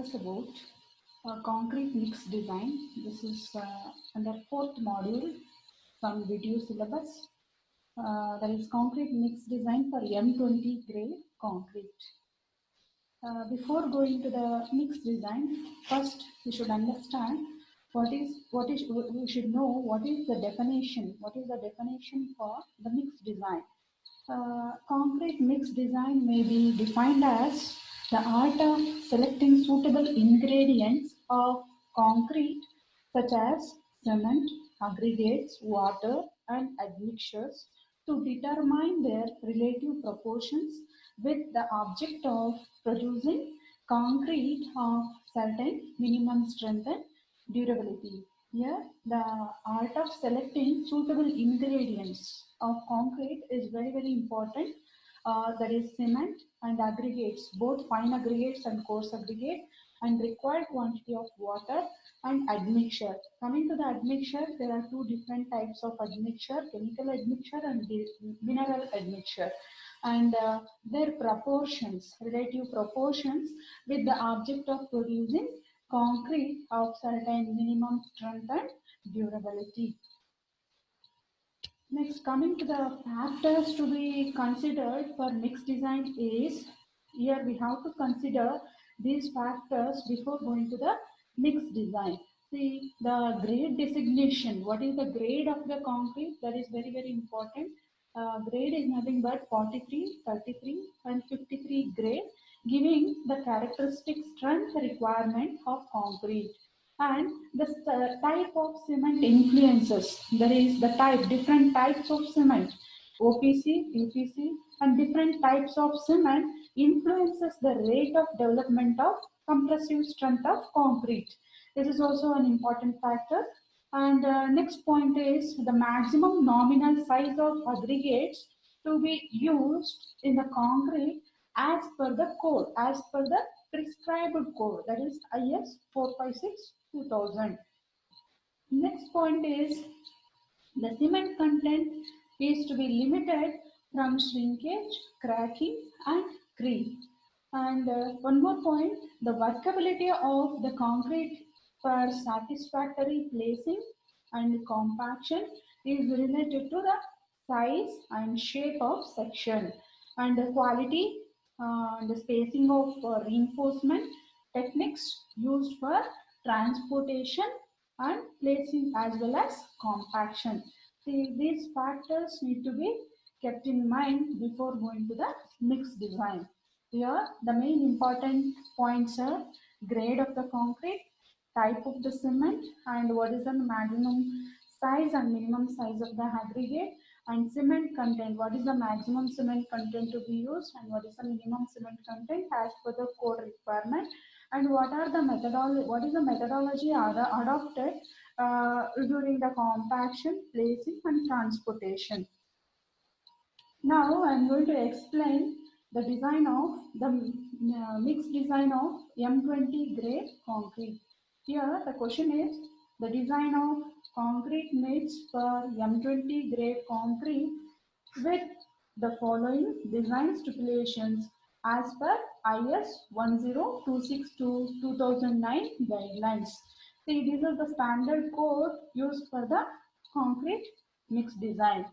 discuss about concrete mix design. This is under fourth module from video syllabus. That is concrete mix design for M20 grade concrete. Before going to the mix design, first we should understand we should know what is the definition. What is the definition for the mix design? Concrete mix design may be defined as the art of selecting suitable ingredients of concrete such as cement, aggregates, water, and admixtures to determine their relative proportions with the object of producing concrete of certain minimum strength and durability. Here, the art of selecting suitable ingredients of concrete is very important. That is cement and aggregates, both fine aggregates and coarse aggregate, and required quantity of water and admixture. Coming to the admixture, there are two different types of admixture: chemical admixture and mineral admixture, and their proportions, relative proportions, with the object of producing concrete of certain minimum strength and durability. Next, coming to the factors to be considered for mix design is, here we have to consider these factors before going to the mix design. See, the grade designation. What is the grade of the concrete? That is very important. Grade is nothing but 43, 33 and 53 grade, giving the characteristic strength requirement of concrete. And the type of cement influences. There is the type, different types of cement, OPC, PPC, and different types of cement influences the rate of development of compressive strength of concrete. This is also an important factor. And next point is the maximum nominal size of aggregates to be used in the concrete as per the code, as per the prescribed code, that is IS 456-2000. Next point is the cement content is to be limited from shrinkage, cracking, and creep. And one more point, the workability of the concrete for satisfactory placing and compaction is related to the size and shape of section, and the quality, the spacing of reinforcement techniques used for transportation and placing as well as compaction. See, these factors need to be kept in mind before going to the mix design. Here, the main important points are grade of the concrete, type of the cement, and what is the maximum size and minimum size of the aggregate, and cement content, what is the maximum cement content to be used and what is the minimum cement content as per the code requirement, and what is the methodology adopted during the compaction, placing, and transportation. Now I am going to explain the design of the mixed design of M20 grade concrete. Here the question is the design of concrete mix for M20 grade concrete with the following design stipulations as per IS 10262-2009 guidelines. See, these are the standard code used for the concrete mix design.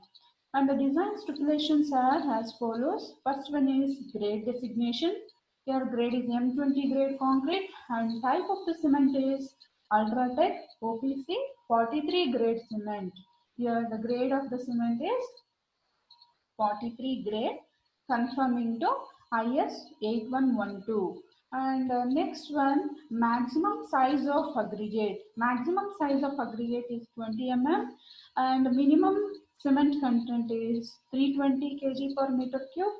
And the design stipulations are as follows. First one is grade designation. Here grade is M20 grade concrete and type of the cement is Ultratech OPC 43 grade cement. Here the grade of the cement is 43 grade, conforming to IS 8112. And next one, maximum size of aggregate. Maximum size of aggregate is 20 mm and minimum cement content is 320 kg per meter cube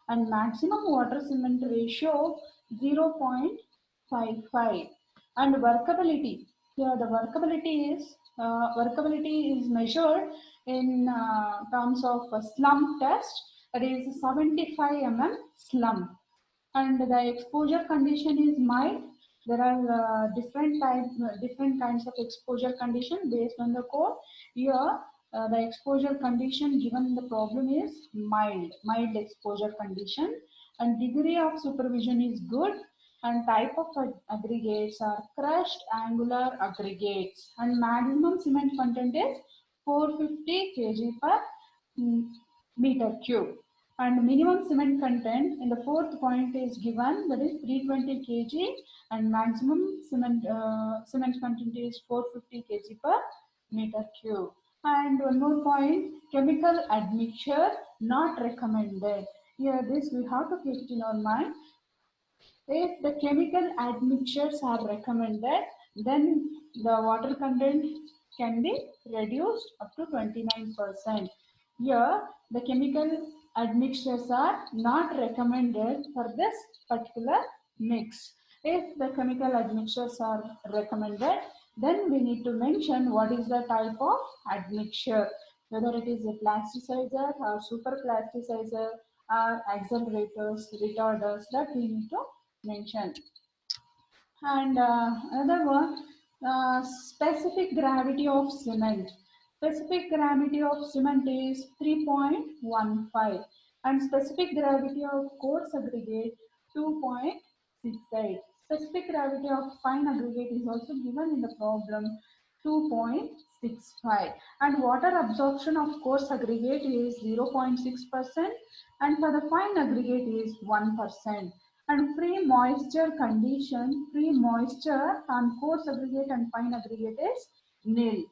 and maximum water cement ratio 0.55. And workability. Here the workability is measured in terms of a slump test, that is 75 mm slump, and the exposure condition is mild. There are different kinds of exposure condition based on the code. Here the exposure condition given in the problem is mild exposure condition, and degree of supervision is good, and type of aggregates are crushed angular aggregates, and maximum cement content is 450 kg per meter cube, and minimum cement content in the fourth point is given, that is 320 kg, and maximum cement content is 450 kg per meter cube. And one more point, chemical admixture not recommended. Here this we have to keep it in our mind. If the chemical admixtures are recommended, then the water content can be reduced up to 29%. Here, the chemical admixtures are not recommended for this particular mix. If the chemical admixtures are recommended, then we need to mention what is the type of admixture, whether it is a plasticizer or super plasticizer or accelerators, retarders, that we need to mention. And another one, specific gravity of cement. Specific gravity of cement is 3.15, and specific gravity of coarse aggregate 2.68. Specific gravity of fine aggregate is also given in the problem, 2.65. And water absorption of coarse aggregate is 0.6%, and for the fine aggregate is 1%. And free moisture condition, free moisture on coarse aggregate and fine aggregate is nil.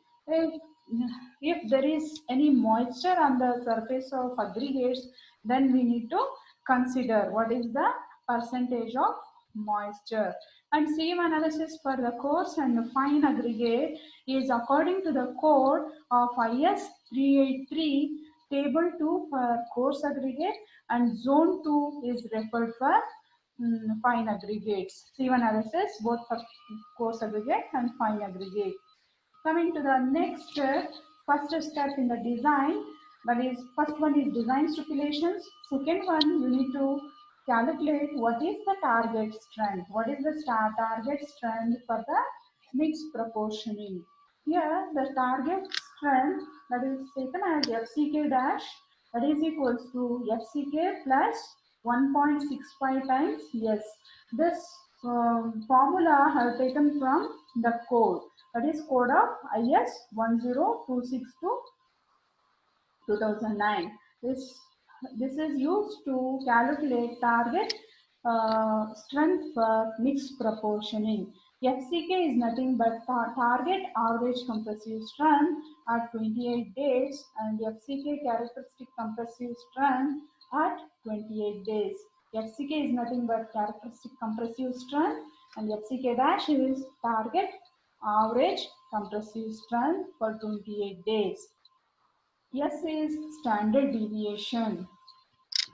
If there is any moisture on the surface of aggregates, then we need to consider what is the percentage of moisture. And same analysis for the coarse and fine aggregate is according to the code of IS 383, table 2 for coarse aggregate, and zone 2 is referred for fine aggregates. C1 analysis both for coarse aggregate and fine aggregate. Coming to the next first step in the design, that is, first one is design stipulations. Second one, you need to calculate what is the target strength. What is the target strength for the mixed proportioning. Here, the target strength that is taken as FCK dash, that is equals to FCK plus 1.65 times S. This formula I have taken from the code, that is code of IS 10262 2009. This is used to calculate target strength for mixed proportioning. FCK is nothing but target average compressive strength at 28 days, and FCK characteristic compressive strength at 28 days. FCK is nothing but characteristic compressive strength, and FCK dash is target average compressive strength for 28 days. S is standard deviation.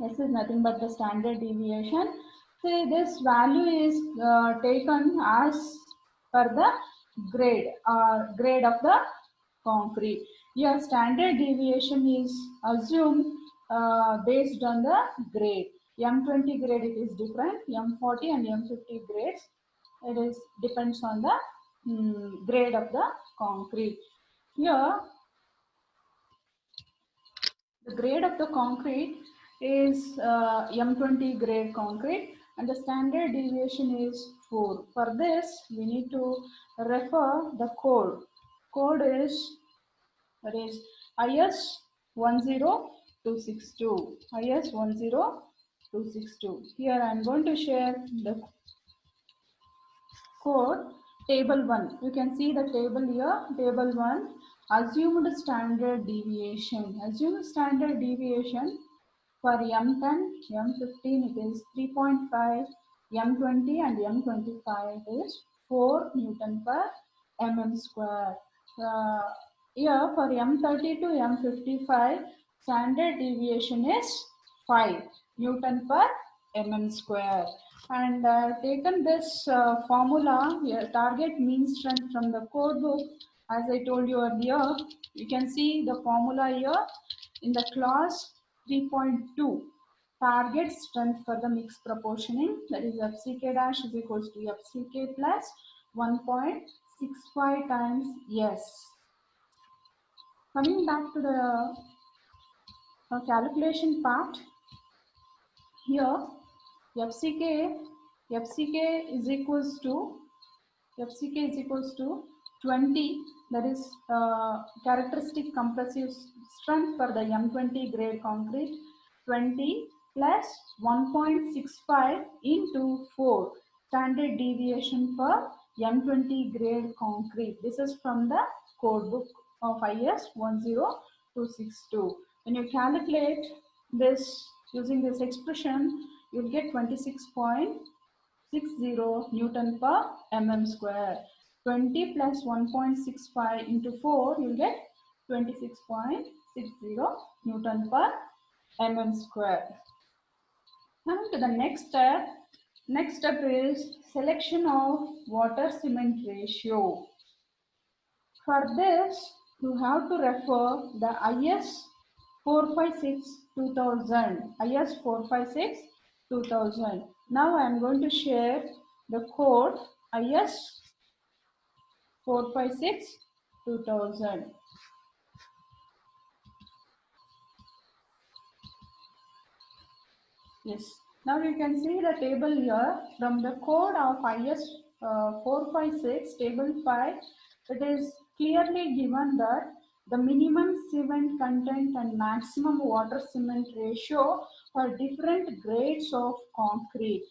S is nothing but the standard deviation. See, this value is taken as per the grade of the concrete. Your standard deviation is assumed based on the grade. M20 grade it is different. M40 and M50 grades it is depends on the grade of the concrete. Here the grade of the concrete is M20 grade concrete, and the standard deviation is 4. For this, we need to refer the code. Code is, that is IS 10262. IS 10262. Here I am going to share the code. Table 1. You can see the table here. Table 1. Assumed standard deviation. Assumed standard deviation for M10, M15 it is 3.5, M20 and M25 is 4 Newton per mm square. Here for M30 to M55, standard deviation is 5 Newton per mm square. And taken this formula, target mean strength from the code book, as I told you earlier, you can see the formula here in the class 3.2. Target strength for the mixed proportioning, that is FCK dash is equals to FCK plus 1.65 times S. Coming back to the calculation part, here FCK FCK is equals to 20, that is characteristic compressive strength for the M20 grade concrete, 20 plus 1.65 into 4 standard deviation for M20 grade concrete. This is from the code book of IS 10262. When you calculate this using this expression, you'll get 26.60 Newton per mm square. 20 plus 1.65 into 4, you'll get 26.60 Newton per mm square. Coming to the next step. Next step is selection of water cement ratio. For this, you have to refer the IS 456 2000. IS 456 2000. Now I am going to share the code IS 456 2000. Yes. Now you can see the table here from the code of IS 456 table 5. It is clearly given that the minimum cement content and maximum water cement ratio for different grades of concrete,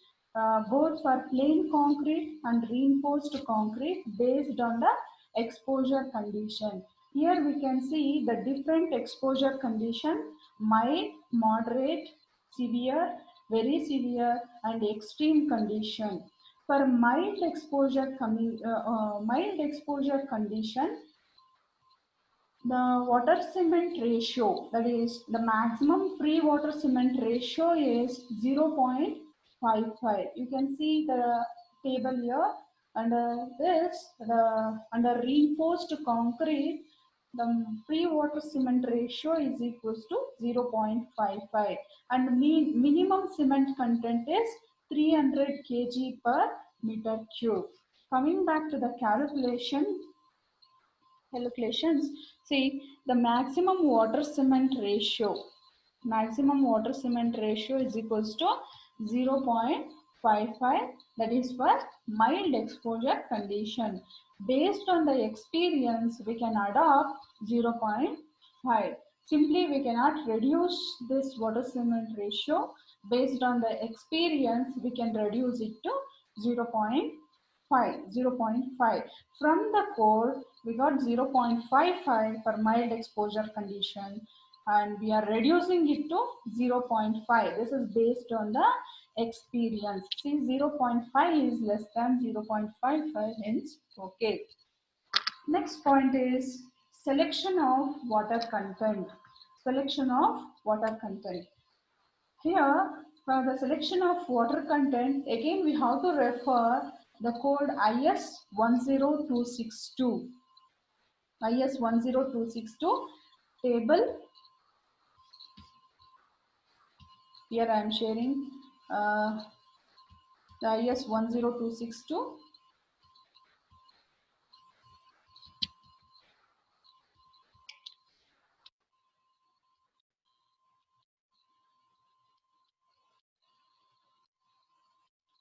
both for plain concrete and reinforced concrete based on the exposure condition. Here we can see the different exposure condition: mild, moderate, severe, very severe, and extreme condition. For mild exposure condition, the water cement ratio, that is the maximum free water cement ratio, is 0.55. You can see the table here. Under this, under reinforced concrete, the free water cement ratio is equals to 0.55, and minimum cement content is 300 kg per meter cube. Coming back to the calculations, see the maximum water cement ratio. Maximum water cement ratio is equals to 0.55, that is for mild exposure condition. Based on the experience, we can adopt 0.5. Simply, we cannot reduce this water cement ratio. Based on the experience, we can reduce it to 0.5. From the code, we got 0.55 for mild exposure condition, and we are reducing it to 0.5. This is based on the experience. See, 0.5 is less than 0.55, hence okay. Next point is selection of water content. Selection of water content. Here, for the selection of water content, again we have to refer the code IS 10262. IS 10262 table. Here I am sharing the IS 10262.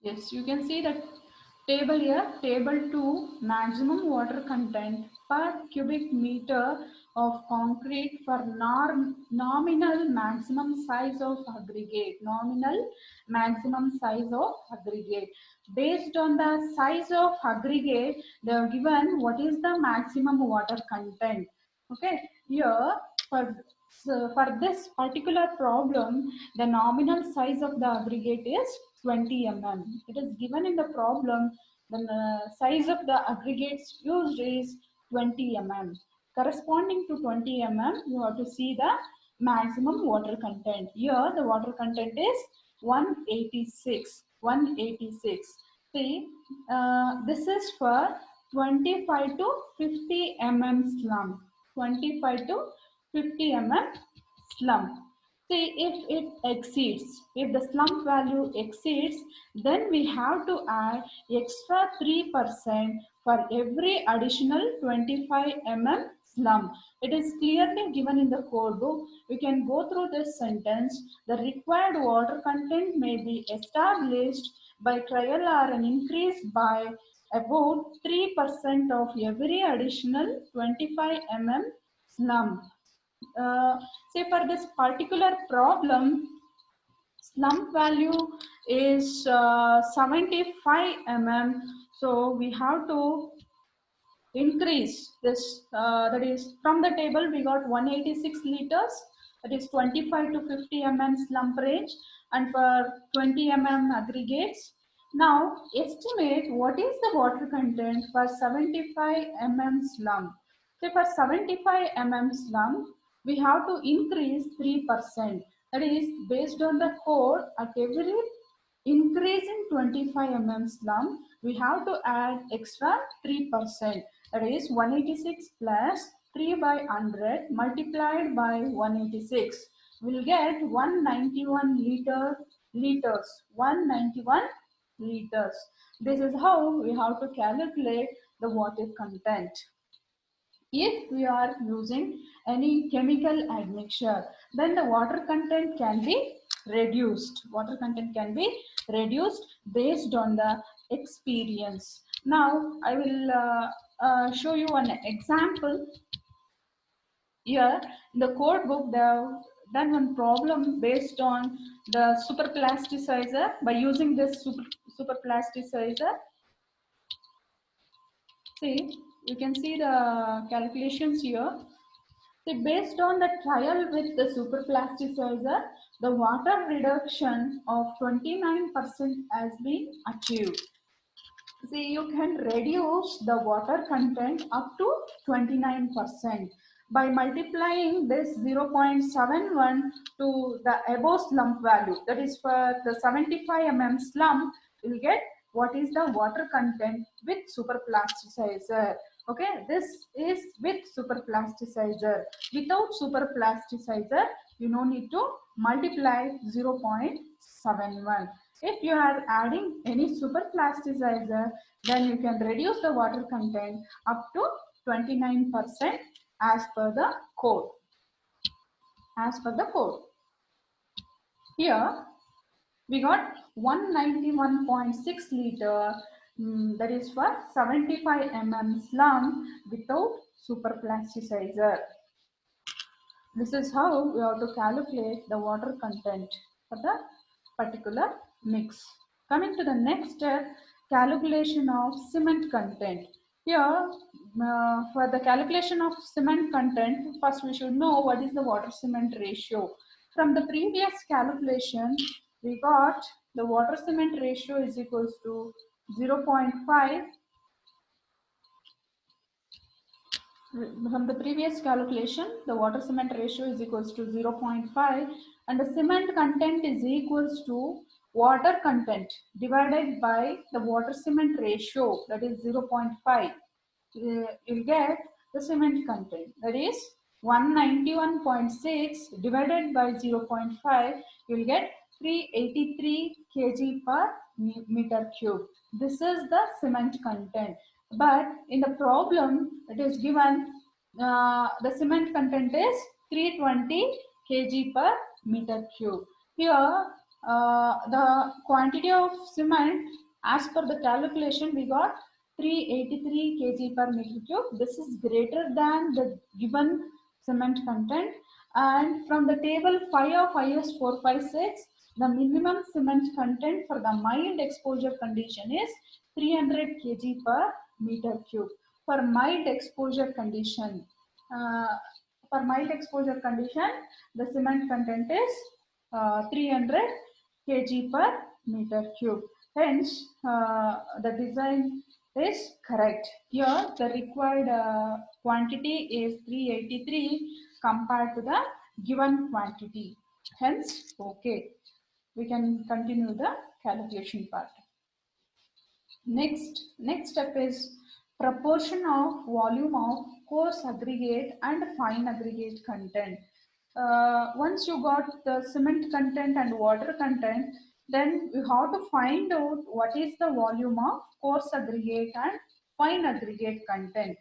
Yes, you can see that table here, table 2, maximum water content per cubic meter of concrete for nominal maximum size of aggregate. Nominal maximum size of aggregate. Based on the size of aggregate, they have given what is the maximum water content. Okay, here for this particular problem, the nominal size of the aggregate is 20 mm. It is given in the problem. The size of the aggregates used is 20 mm. Corresponding to 20 mm, you have to see the maximum water content. Here the water content is 186. 186. See, this is for 25 to 50 mm slump. 25 to 50 mm slump. See, if it exceeds, if the slump value exceeds, then we have to add extra 3% for every additional 25 mm slump. It is clearly given in the code book. We can go through this sentence. The required water content may be established by trial or an increase by about 3% of every additional 25 mm slump. Say for this particular problem, slump value is 75 mm, so we have to increase this, that is from the table we got 186 liters, that is 25 to 50 mm slump range, and for 20 mm aggregates. Now estimate what is the water content for 75 mm slump. So for 75 mm slump we have to increase 3%, that is based on the code. At every increase in 25 mm slump we have to add extra 3%, that is 186 plus 3 by 100 multiplied by 186 will get 191 liters, 191 liters. This is how we have to calculate the water content. If we are using any chemical admixture, then the water content can be reduced. Water content can be reduced based on the experience. Now, I will show you an example. Here, in the code book, they have done one problem based on the superplasticizer. By using this superplasticizer, see, you can see the calculations here. See, based on the trial with the superplasticizer, the water reduction of 29% has been achieved. See, you can reduce the water content up to 29% by multiplying this 0.71 to the above slump value. That is for the 75 mm slump, you will get what is the water content with superplasticizer. Okay, this is with superplasticizer. Without superplasticizer, you no need to multiply 0.71. If you are adding any superplasticizer, then you can reduce the water content up to 29% as per the code. As per the code. Here we got 191.6 liter, that is for 75 mm slump without superplasticizer. This is how we have to calculate the water content for the particular mix. Coming to the next step, calculation of cement content. Here, for the calculation of cement content, first we should know what is the water cement ratio. From the previous calculation, we got the water cement ratio is equals to 0.5. From the previous calculation, the water cement ratio is equals to 0.5 and the cement content is equals to water content divided by the water cement ratio, that is 0.5. You'll get the cement content, that is 191.6 divided by 0.5, you'll get 383 kg per meter cube. This is the cement content. But in the problem, it is given the cement content is 320 kg per meter cube. Here, the quantity of cement as per the calculation we got 383 kg per meter cube. This is greater than the given cement content. And from the table 5 of IS 456, the minimum cement content for the mild exposure condition is 300 kg per meter cube. For mild exposure condition, the cement content is 300 kg per meter cube. Hence, the design is correct. Here, the required quantity is 383 compared to the given quantity. Hence, okay. We can continue the calculation part. Next step is proportion of volume of coarse aggregate and fine aggregate content. Once you got the cement content and water content, then you have to find out what is the volume of coarse aggregate and fine aggregate content.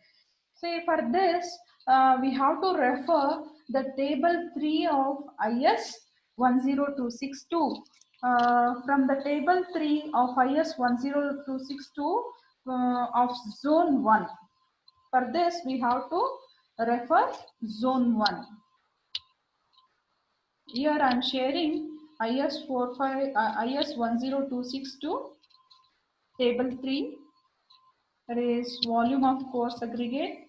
Say for this, we have to refer the table 3 of IS 10262. from the table 3 of IS 10262 of zone 1. For this, we have to refer zone 1. Here I am sharing IS 10262 table 3, that is volume of coarse aggregate.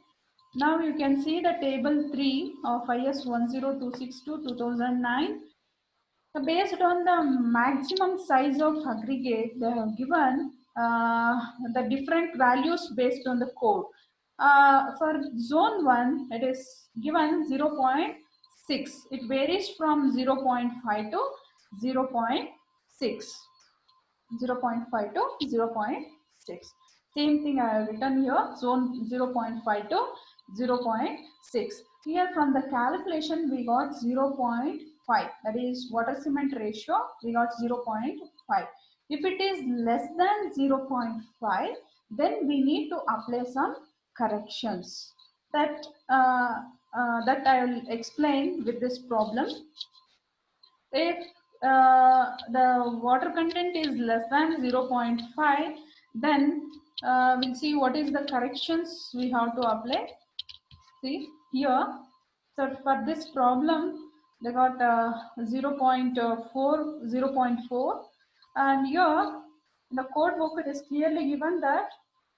Now you can see the table 3 of IS 10262 2009. Based on the maximum size of aggregate, they have given the different values based on the code. For zone 1, it is given 0.6. It varies from 0.5 to 0.6. 0.5 to 0.6. Same thing I have written here, zone 0.5 to 0.6. Here from the calculation we got 0.5, that is water cement ratio, we got 0.5. If it is less than 0.5, then we need to apply some corrections. That I will explain with this problem. If the water content is less than 0.5, then we'll see what is the corrections we have to apply. See here, so for this problem, they got 0.4, and here in the code book it is clearly given that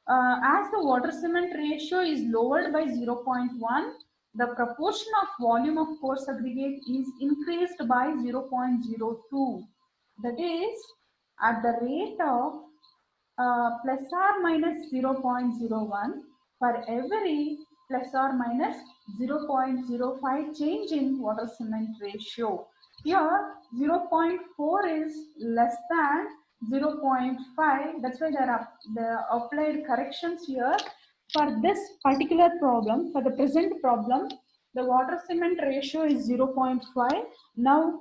as the water cement ratio is lowered by 0.1, the proportion of volume of coarse aggregate is increased by 0.02. That is, at the rate of plus or minus 0.01 for every plus or minus 0.05 change in water cement ratio. Here 0.4 is less than 0.5, that's why there are the applied corrections here. For this particular problem, for the present problem, the water cement ratio is 0.5. Now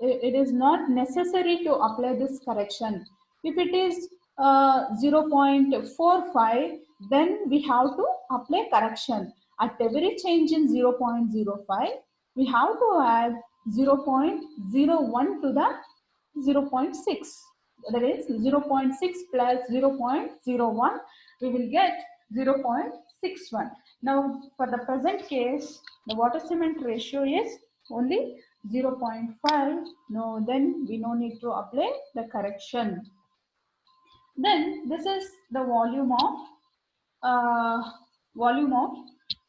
it is not necessary to apply this correction. If it is 0.45, then we have to apply correction. At every change in 0.05, we have to add 0.01 to the 0.6. That is 0.6 plus 0.01, we will get 0.61. Now for the present case, the water cement ratio is only 0.5. No, then we no need to apply the correction. Then this is the volume of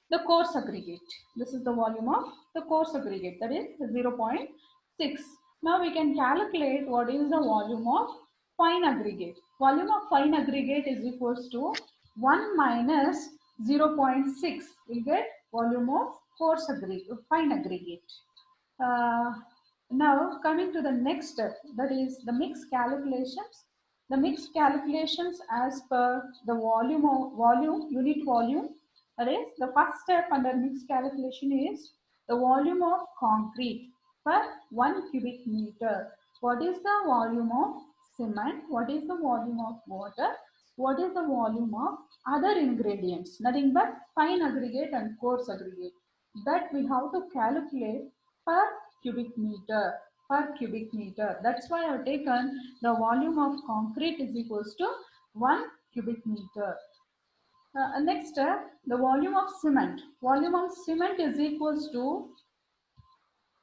the coarse aggregate. This is the volume of the coarse aggregate, that is 0.6. Now we can calculate what is the volume of fine aggregate. Volume of fine aggregate is equals to 1 minus 0.6. We get volume of coarse aggregate, fine aggregate. Now coming to the next step, that is the mix calculations. The mix calculations as per the unit volume. That is, the first step under mix calculation is the volume of concrete per 1 cubic meter. What is the volume of cement? What is the volume of water? What is the volume of other ingredients? Nothing but fine aggregate and coarse aggregate. That we have to calculate per cubic meter. That's why I have taken the volume of concrete is equals to 1 cubic meter. Next, the volume of cement. Volume of cement is equals to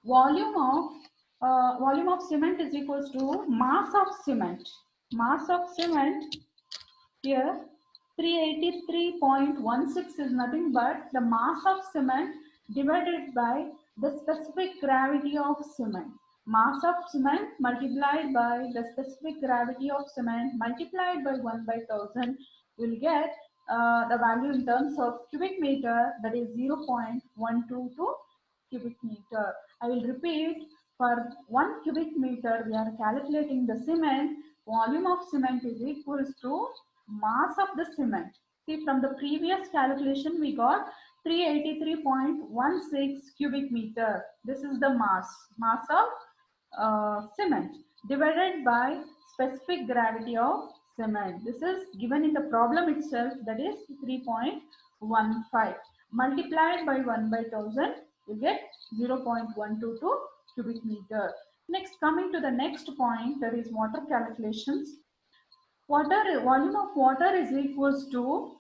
volume of cement is equals to mass of cement. Mass of cement here 383.16 is nothing but the mass of cement divided by the specific gravity of cement. Mass of cement multiplied by the specific gravity of cement multiplied by 1 by 1000 will get the value in terms of cubic meter, that is 0.122 cubic meter. I will repeat, for 1 cubic meter we are calculating the cement. Volume of cement is equals to mass of the cement. See, from the previous calculation we got 383.16 cubic meter. This is the mass of cement divided by specific gravity of cement. This is given in the problem itself, that is 3.15. Multiplied by 1 by 1000, you get 0.122 cubic meter. Next, coming to the next point, that is water calculations. Volume of water is equals to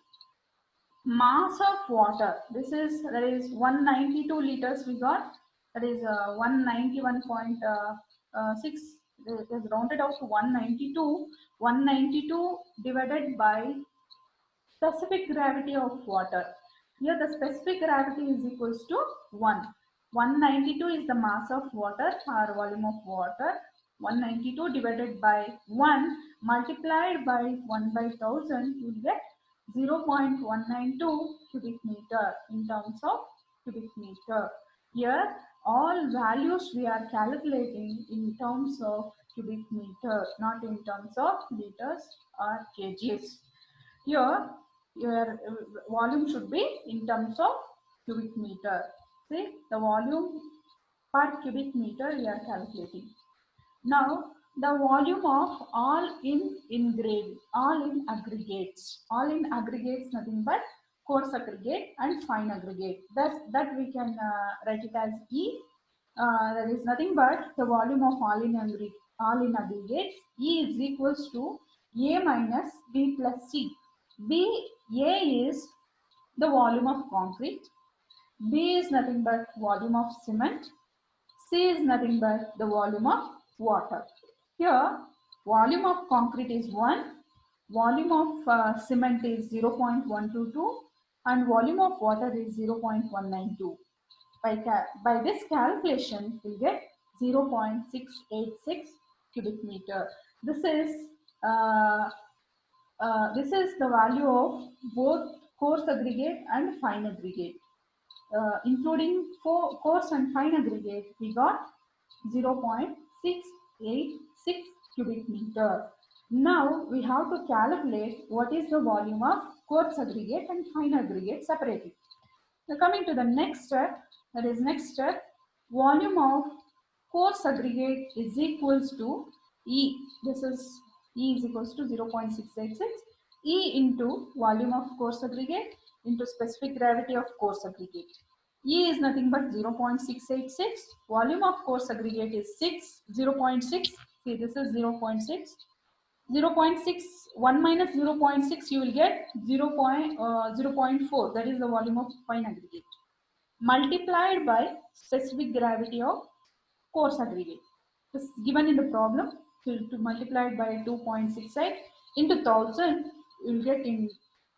mass of water. That is 192 liters we got. That is 191.6. It is rounded out to 192. 192 divided by specific gravity of water. Here the specific gravity is equals to 1. 192 is the mass of water or volume of water. 192 divided by 1 multiplied by 1 by 1000, you will get 0.192 cubic meter in terms of cubic meter. Here all values we are calculating in terms of cubic meter, not in terms of liters or kgs. Here your volume should be in terms of cubic meter. See, the volume per cubic meter we are calculating. Now the volume of all in aggregates. All in aggregates nothing but coarse aggregate and fine aggregate. That we can write it as E. That is nothing but the volume of all in aggregates. E is equals to A minus B plus C. A is the volume of concrete, B is nothing but volume of cement, C is nothing but the volume of water. Here, volume of concrete is 1, volume of cement is 0.122 and volume of water is 0.192. By this calculation, we will get 0.686 cubic meter. Uh, this is the value of both coarse aggregate and fine aggregate. Including coarse and fine aggregate, we got 0.686 cubic meter. Now we have to calculate what is the volume of coarse aggregate and fine aggregate separately. Now coming to the next step, that is next step, volume of coarse aggregate is equals to E. This is E is equals to 0.686. E into volume of coarse aggregate into specific gravity of coarse aggregate. E is nothing but 0.686. Volume of coarse aggregate is 0.6. See, this is 0.6. 0.6, 1 minus 0.6, you will get 0.4. That is the volume of fine aggregate. Multiplied by specific gravity of coarse aggregate. This is given in the problem. To multiply it by 2.68 into 1000, you will get in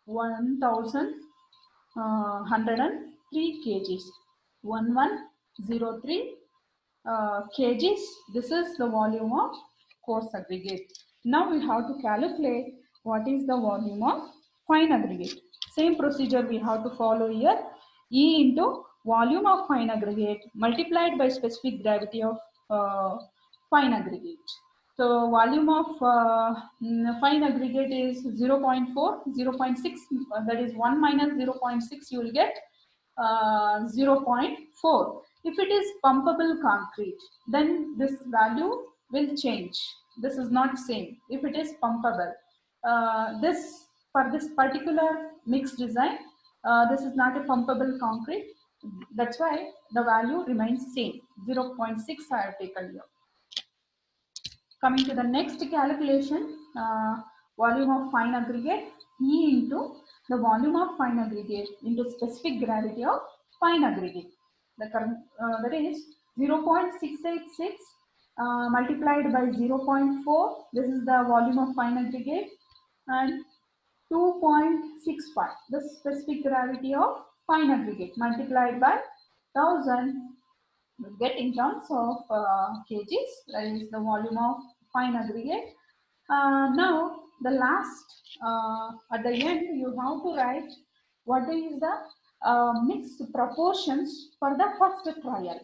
1103 kgs. 1103 kgs. This is the volume of coarse aggregate. Now we have to calculate what is the volume of fine aggregate. Same procedure we have to follow here. E into volume of fine aggregate multiplied by specific gravity of fine aggregate. So volume of fine aggregate is 0.4, 0.6, that is 1 minus 0.6, you will get 0.4. If it is pumpable concrete, then this value will change. This is not same. If it is pumpable, for this particular mixed design, this is not a pumpable concrete. That's why the value remains same. 0.6 I have taken here. Coming to the next calculation, volume of fine aggregate, E into the volume of fine aggregate into specific gravity of fine aggregate. That is 0.686 multiplied by 0.4. This is the volume of fine aggregate, and 2.65, the specific gravity of fine aggregate, multiplied by 1000. We get in terms of kgs, that is the volume of fine aggregate. Now the last, at the end, you have to write what is the mixed proportions for the first trial.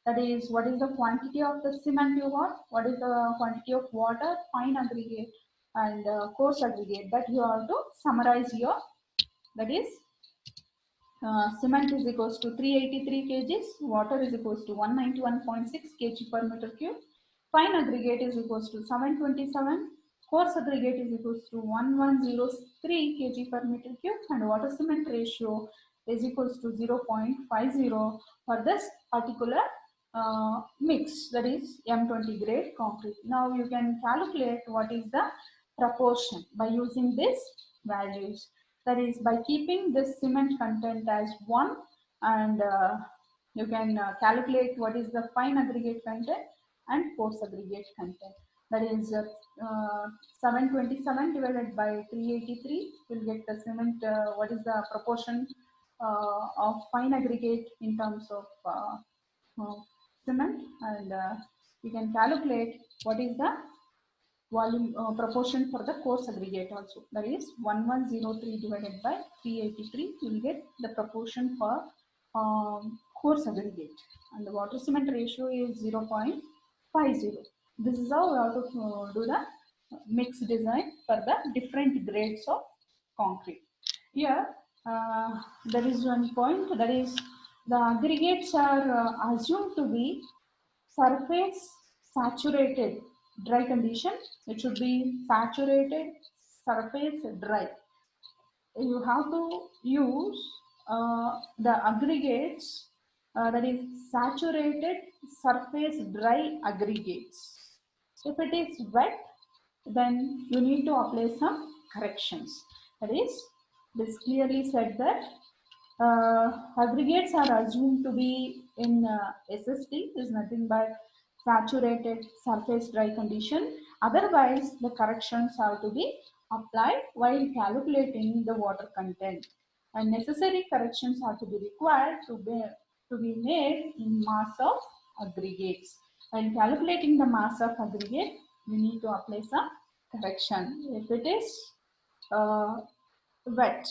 That is, what is the quantity of the cement you got, what is the quantity of water, fine aggregate and coarse aggregate, that you have to summarize here. That is, cement is equals to 383 kgs, water is equals to 191.6 kg per meter cube, fine aggregate is equals to 727, coarse aggregate is equals to 1103 kg per meter cube, and water cement ratio is equals to 0.50 for this particular mix, that is M20 grade concrete. Now you can calculate what is the proportion by using these values. That is by keeping this cement content as 1, and you can calculate what is the fine aggregate content and coarse aggregate content. That is 727 divided by 383 will get the cement, what is the proportion of fine aggregate in terms of uh, cement, and you can calculate what is the volume proportion for the coarse aggregate also. That is 1103 divided by 383, you will get the proportion for coarse aggregate, and the water cement ratio is 0.50. This is how we have to do the mix design for the different grades of concrete. Here there is one point, that is the aggregates are assumed to be surface saturated dry condition. It should be saturated surface dry. You have to use the aggregates, that is saturated surface dry aggregates. If it is wet, then you need to apply some corrections. That is, this clearly said that aggregates are assumed to be in SSD, is nothing but saturated surface dry condition. Otherwise, the corrections have to be applied while calculating the water content, and necessary corrections are to be required to be made in mass of aggregates. While calculating the mass of aggregate, you need to apply some correction. If it is wet,